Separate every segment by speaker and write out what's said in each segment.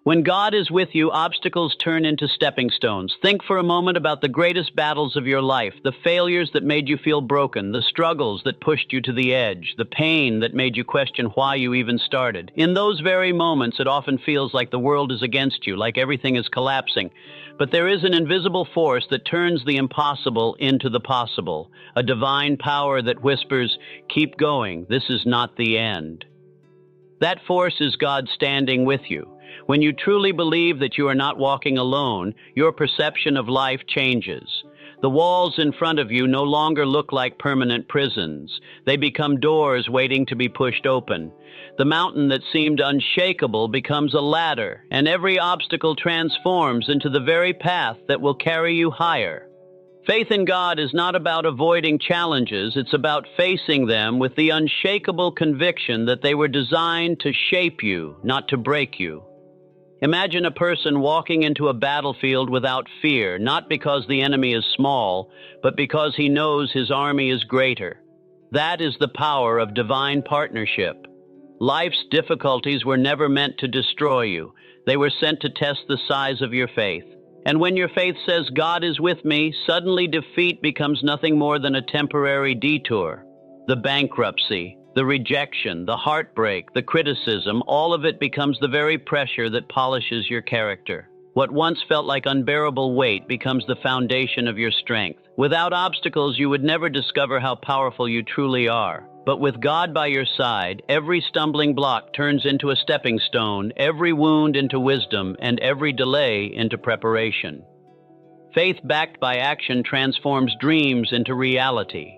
Speaker 1: When God is with you, obstacles turn into stepping stones. Think for a moment about the greatest battles of your life, the failures that made you feel broken, the struggles that pushed you to the edge, the pain that made you question why you even started. In those very moments, it often feels like the world is against you, like everything is collapsing. But there is an invisible force that turns the impossible into the possible, a divine power that whispers, "Keep going, this is not the end." That force is God standing with you. When you truly believe that you are not walking alone, your perception of life changes. The walls in front of you no longer look like permanent prisons. They become doors waiting to be pushed open. The mountain that seemed unshakable becomes a ladder, and every obstacle transforms into the very path that will carry you higher. Faith in God is not about avoiding challenges, it's about facing them with the unshakable conviction that they were designed to shape you, not to break you. Imagine a person walking into a battlefield without fear, not because the enemy is small, but because he knows his army is greater. That is the power of divine partnership. Life's difficulties were never meant to destroy you. They were sent to test the size of your faith. And when your faith says, "God is with me," suddenly defeat becomes nothing more than a temporary detour. The bankruptcy, the rejection, the heartbreak, the criticism, all of it becomes the very pressure that polishes your character. What once felt like unbearable weight becomes the foundation of your strength. Without obstacles, you would never discover how powerful you truly are. But with God by your side, every stumbling block turns into a stepping stone, every wound into wisdom, and every delay into preparation. Faith backed by action transforms dreams into reality.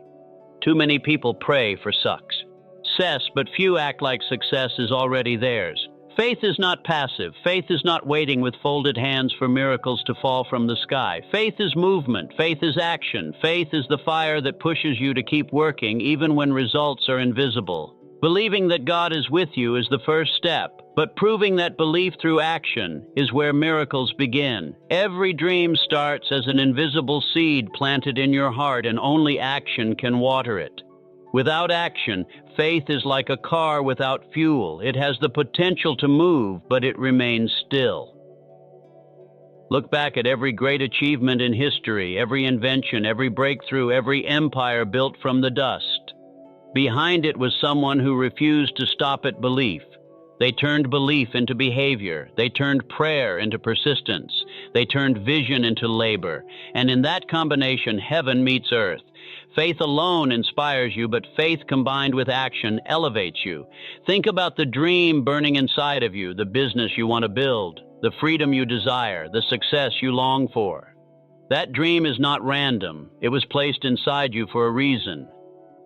Speaker 1: Too many people pray for success, but few act like success is already theirs. Faith is not passive. Faith is not waiting with folded hands for miracles to fall from the sky. Faith is movement. Faith is action. Faith is the fire that pushes you to keep working even when results are invisible. Believing that God is with you is the first step, but proving that belief through action is where miracles begin. Every dream starts as an invisible seed planted in your heart, and only action can water it. Without action, faith is like a car without fuel. It has the potential to move, but it remains still. Look back at every great achievement in history, every invention, every breakthrough, every empire built from the dust. Behind it was someone who refused to stop at belief. They turned belief into behavior. They turned prayer into persistence. They turned vision into labor. And in that combination, heaven meets earth. Faith alone inspires you, but faith combined with action elevates you. Think about the dream burning inside of you, the business you want to build, the freedom you desire, the success you long for. That dream is not random. It was placed inside you for a reason.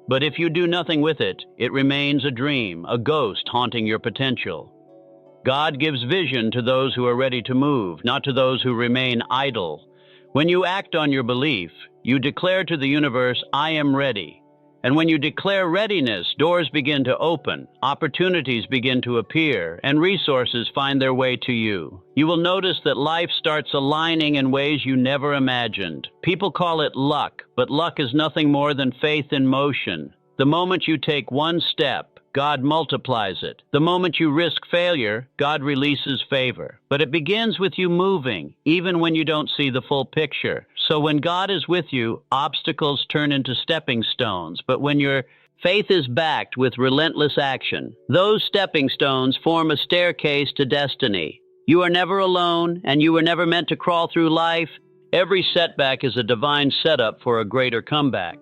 Speaker 1: But if you do nothing with it, it remains a dream, a ghost haunting your potential. God gives vision to those who are ready to move, not to those who remain idle. When you act on your belief, you declare to the universe, "I am ready." And when you declare readiness, doors begin to open, opportunities begin to appear, and resources find their way to you. You will notice that life starts aligning in ways you never imagined. People call it luck, but luck is nothing more than faith in motion. The moment you take one step, God multiplies it. The moment you risk failure, God releases favor. But it begins with you moving, even when you don't see the full picture. So when God is with you, obstacles turn into stepping stones. But when your faith is backed with relentless action, those stepping stones form a staircase to destiny. You are never alone, and you were never meant to crawl through life. Every setback is a divine setup for a greater comeback.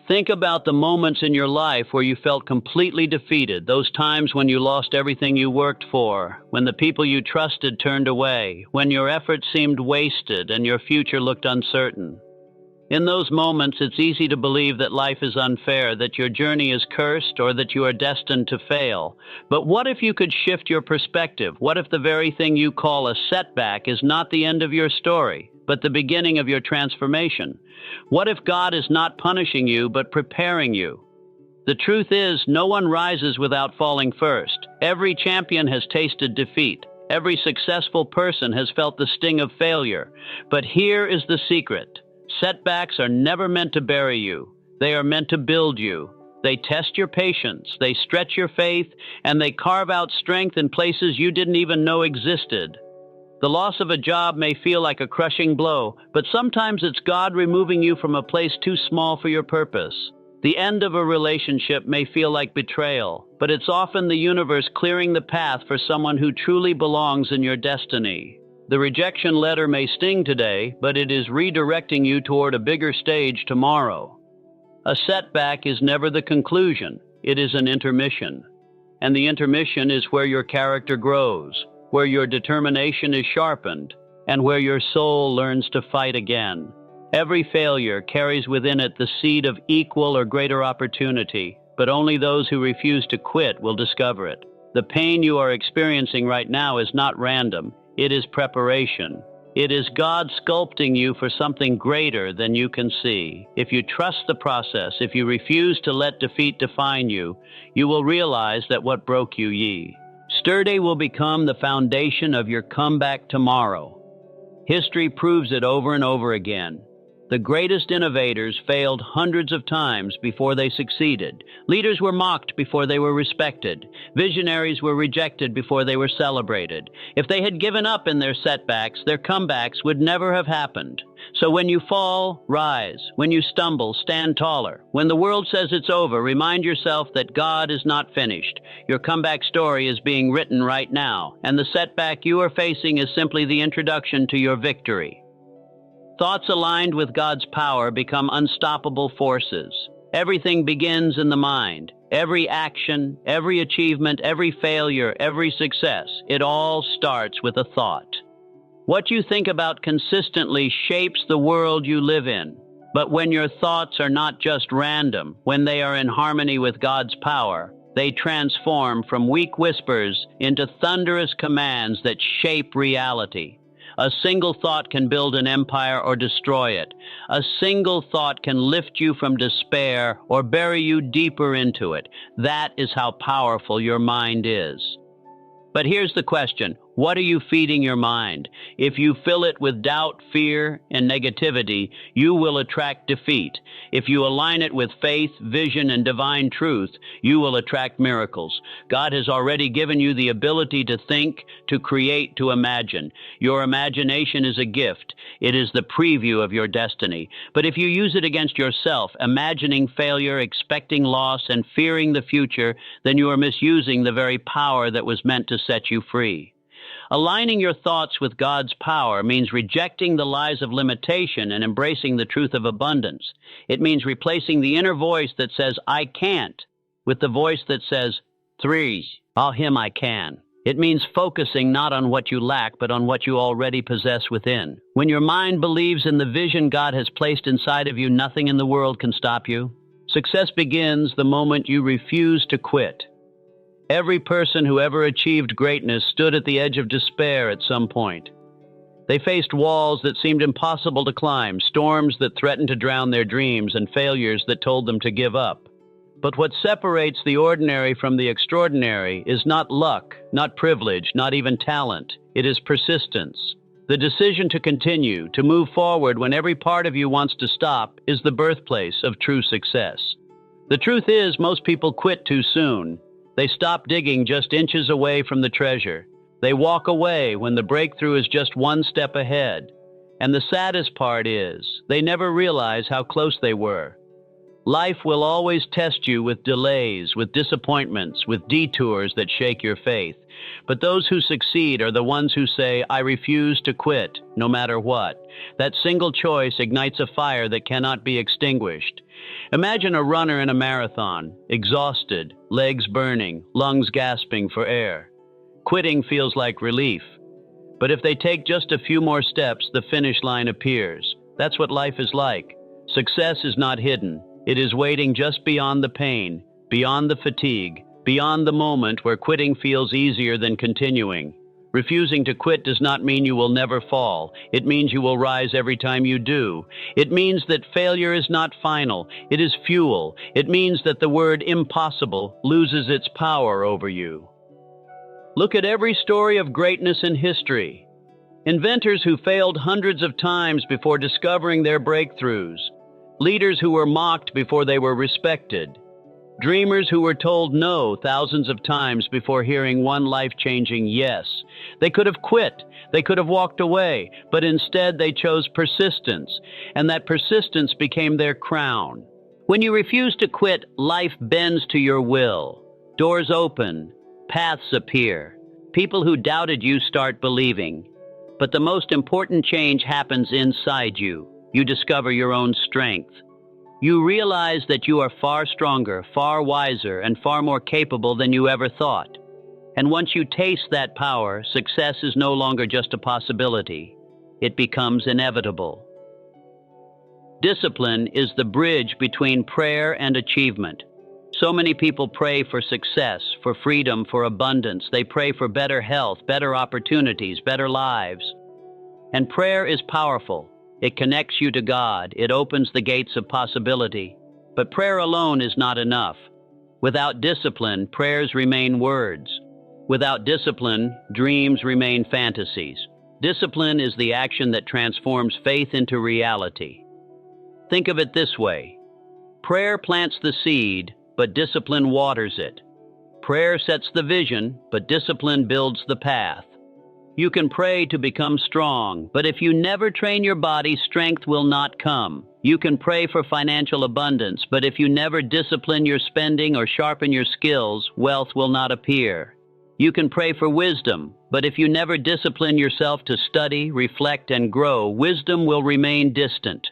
Speaker 1: Think about the moments in your life where you felt completely defeated, those times when you lost everything you worked for, when the people you trusted turned away, when your efforts seemed wasted and your future looked uncertain. In those moments, it's easy to believe that life is unfair, that your journey is cursed, or that you are destined to fail. But what if you could shift your perspective? What if the very thing you call a setback is not the end of your story, but the beginning of your transformation? What if God is not punishing you, but preparing you? The truth is, no one rises without falling first. Every champion has tasted defeat. Every successful person has felt the sting of failure. But here is the secret. Setbacks are never meant to bury you. They are meant to build you. They test your patience, they stretch your faith, and they carve out strength in places you didn't even know existed. The loss of a job may feel like a crushing blow, but sometimes it's God removing you from a place too small for your purpose. The end of a relationship may feel like betrayal, but it's often the universe clearing the path for someone who truly belongs in your destiny. The rejection letter may sting today, but it is redirecting you toward a bigger stage tomorrow. A setback is never the conclusion, it is an intermission. And the intermission is where your character grows, where your determination is sharpened, and where your soul learns to fight again. Every failure carries within it the seed of equal or greater opportunity, but only those who refuse to quit will discover it. The pain you are experiencing right now is not random, it is preparation. It is God sculpting you for something greater than you can see. If you trust the process, if you refuse to let defeat define you, you will realize that what broke you ye. Sturdy will become the foundation of your comeback tomorrow. History proves it over and over again. The greatest innovators failed hundreds of times before they succeeded. Leaders were mocked before they were respected. Visionaries were rejected before they were celebrated. If they had given up in their setbacks, their comebacks would never have happened. So when you fall, rise. When you stumble, stand taller. When the world says it's over, remind yourself that God is not finished. Your comeback story is being written right now, and the setback you are facing is simply the introduction to your victory. Thoughts aligned with God's power become unstoppable forces. Everything begins in the mind. Every action, every achievement, every failure, every success, it all starts with a thought. What you think about consistently shapes the world you live in. But when your thoughts are not just random, when they are in harmony with God's power, they transform from weak whispers into thunderous commands that shape reality. A single thought can build an empire or destroy it. A single thought can lift you from despair or bury you deeper into it. That is how powerful your mind is. But here's the question. What are you feeding your mind? If you fill it with doubt, fear, and negativity, you will attract defeat. If you align it with faith, vision, and divine truth, you will attract miracles. God has already given you the ability to think, to create, to imagine. Your imagination is a gift. It is the preview of your destiny. But if you use it against yourself, imagining failure, expecting loss, and fearing the future, then you are misusing the very power that was meant to set you free. Aligning your thoughts with God's power means rejecting the lies of limitation and embracing the truth of abundance. It means replacing the inner voice that says, I can't, with the voice that says, him I can. It means focusing not on what you lack, but on what you already possess within. When your mind believes in the vision God has placed inside of you, nothing in the world can stop you. Success begins the moment you refuse to quit. Every person who ever achieved greatness stood at the edge of despair at some point. They faced walls that seemed impossible to climb, storms that threatened to drown their dreams, and failures that told them to give up. But what separates the ordinary from the extraordinary is not luck, not privilege, not even talent. It is persistence. The decision to continue, to move forward when every part of you wants to stop, is the birthplace of true success. The truth is, most people quit too soon. They stop digging just inches away from the treasure. They walk away when the breakthrough is just one step ahead. And the saddest part is, they never realize how close they were. Life will always test you with delays, with disappointments, with detours that shake your faith. But those who succeed are the ones who say, I refuse to quit, no matter what. That single choice ignites a fire that cannot be extinguished. Imagine a runner in a marathon, exhausted, legs burning, lungs gasping for air. Quitting feels like relief. But if they take just a few more steps, the finish line appears. That's what life is like. Success is not hidden. It is waiting just beyond the pain, beyond the fatigue, beyond the moment where quitting feels easier than continuing. Refusing to quit does not mean you will never fall. It means you will rise every time you do. It means that failure is not final. It is fuel. It means that the word impossible loses its power over you. Look at every story of greatness in history. Inventors who failed hundreds of times before discovering their breakthroughs. Leaders who were mocked before they were respected. Dreamers who were told no thousands of times before hearing one life-changing yes. They could have quit, they could have walked away, but instead they chose persistence, and that persistence became their crown. When you refuse to quit, life bends to your will. Doors open, paths appear. People who doubted you start believing. But the most important change happens inside you. You discover your own strength. You realize that you are far stronger, far wiser, and far more capable than you ever thought. And once you taste that power, success is no longer just a possibility. It becomes inevitable. Discipline is the bridge between prayer and achievement. So many people pray for success, for freedom, for abundance. They pray for better health, better opportunities, better lives. And prayer is powerful. It connects you to God. It opens the gates of possibility. But prayer alone is not enough. Without discipline, prayers remain words. Without discipline, dreams remain fantasies. Discipline is the action that transforms faith into reality. Think of it this way. Prayer plants the seed, but discipline waters it. Prayer sets the vision, but discipline builds the path. You can pray to become strong, but if you never train your body, strength will not come. You can pray for financial abundance, but if you never discipline your spending or sharpen your skills, wealth will not appear. You can pray for wisdom, but if you never discipline yourself to study, reflect, and grow, wisdom will remain distant.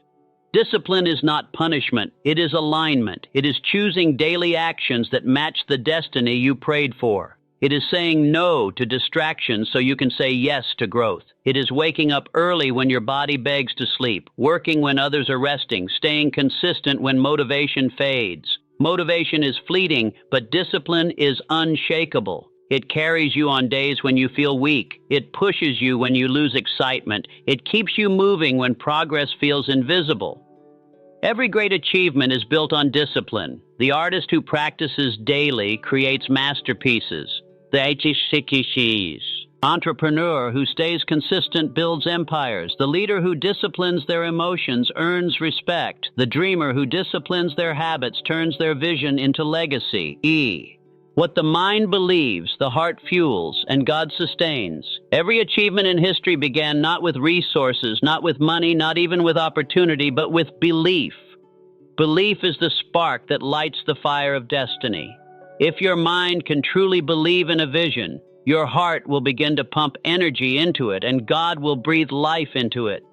Speaker 1: Discipline is not punishment, it is alignment. It is choosing daily actions that match the destiny you prayed for. It is saying no to distractions so you can say yes to growth. It is waking up early when your body begs to sleep, working when others are resting, staying consistent when motivation fades. Motivation is fleeting, but discipline is unshakable. It carries you on days when you feel weak. It pushes you when you lose excitement. It keeps you moving when progress feels invisible. Every great achievement is built on discipline. The artist who practices daily creates masterpieces. The entrepreneur who stays consistent builds empires. The leader who disciplines their emotions earns respect. The dreamer who disciplines their habits turns their vision into legacy. What the mind believes, the heart fuels, and God sustains. Every achievement in history began not with resources, not with money, not even with opportunity, but with belief. Belief is the spark that lights the fire of destiny. If your mind can truly believe in a vision, your heart will begin to pump energy into it, and God will breathe life into it.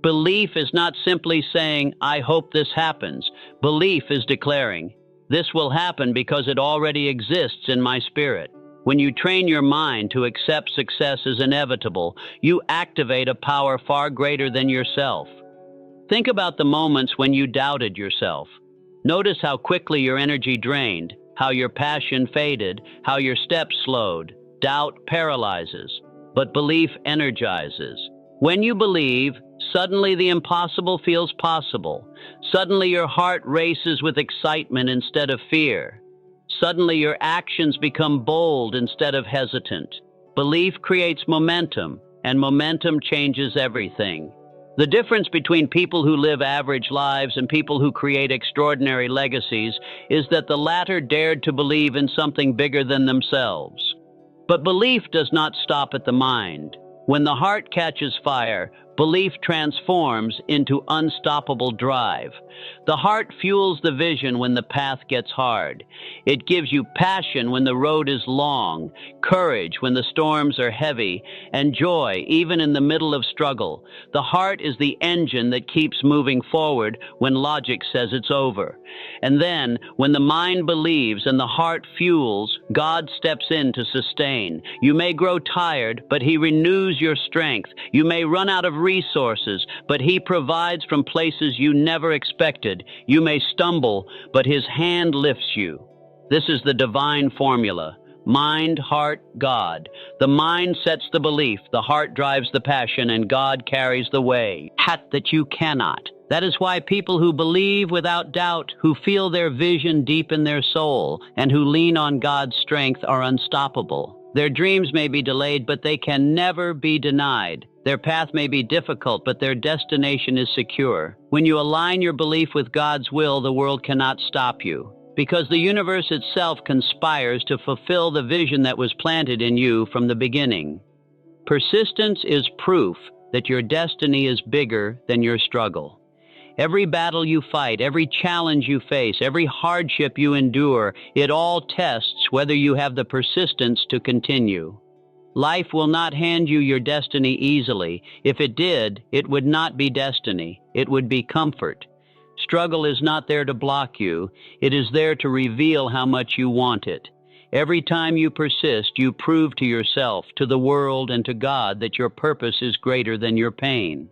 Speaker 1: Belief is not simply saying, "I hope this happens." Belief is declaring, "This will happen because it already exists in my spirit." When you train your mind to accept success as inevitable, you activate a power far greater than yourself. Think about the moments when you doubted yourself. Notice how quickly your energy drained, how your passion faded, how your steps slowed. Doubt paralyzes, but belief energizes. When you believe, suddenly the impossible feels possible. Suddenly your heart races with excitement instead of fear. Suddenly your actions become bold instead of hesitant. Belief creates momentum, and momentum changes everything. The difference between people who live average lives and people who create extraordinary legacies is that the latter dared to believe in something bigger than themselves. But belief does not stop at the mind. When the heart catches fire, belief transforms into unstoppable drive. The heart fuels the vision when the path gets hard. It gives you passion when the road is long, courage when the storms are heavy, and joy even in the middle of struggle. The heart is the engine that keeps moving forward when logic says it's over. And then, when the mind believes and the heart fuels, God steps in to sustain. You may grow tired, but He renews your strength. You may run out of resources, but He provides from places you never expected. You may stumble, but His hand lifts you. This is the divine formula. Mind, heart, God. The mind sets the belief, the heart drives the passion, and God carries the way. That you cannot. That is why people who believe without doubt, who feel their vision deep in their soul, and who lean on God's strength are unstoppable. Their dreams may be delayed, but they can never be denied. Their path may be difficult, but their destination is secure. When you align your belief with God's will, the world cannot stop you. Because the universe itself conspires to fulfill the vision that was planted in you from the beginning. Persistence is proof that your destiny is bigger than your struggle. Every battle you fight, every challenge you face, every hardship you endure, it all tests whether you have the persistence to continue. Life will not hand you your destiny easily. If it did, it would not be destiny. It would be comfort. Struggle is not there to block you. It is there to reveal how much you want it. Every time you persist, you prove to yourself, to the world, and to God that your purpose is greater than your pain.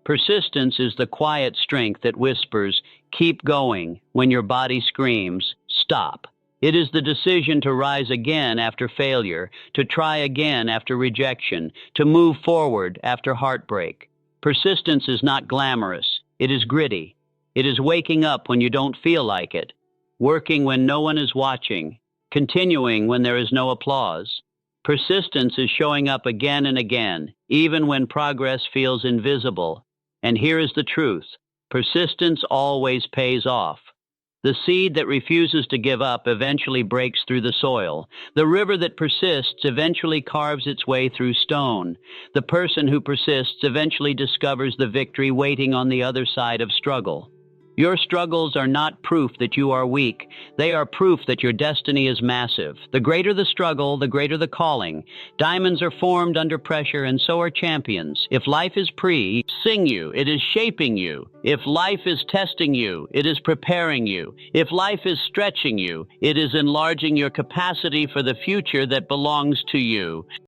Speaker 1: Persistence is the quiet strength that whispers, "Keep going," when your body screams, "Stop." It is the decision to rise again after failure, to try again after rejection, to move forward after heartbreak. Persistence is not glamorous. It is gritty. It is waking up when you don't feel like it, working when no one is watching, continuing when there is no applause. Persistence is showing up again and again, even when progress feels invisible. And here is the truth: persistence always pays off. The seed that refuses to give up eventually breaks through the soil. The river that persists eventually carves its way through stone. The person who persists eventually discovers the victory waiting on the other side of struggle. Your struggles are not proof that you are weak. They are proof that your destiny is massive. The greater the struggle, the greater the calling. Diamonds are formed under pressure, and so are champions. If life is sing you, it is shaping you. If life is testing you, it is preparing you. If life is stretching you, it is enlarging your capacity for the future that belongs to you.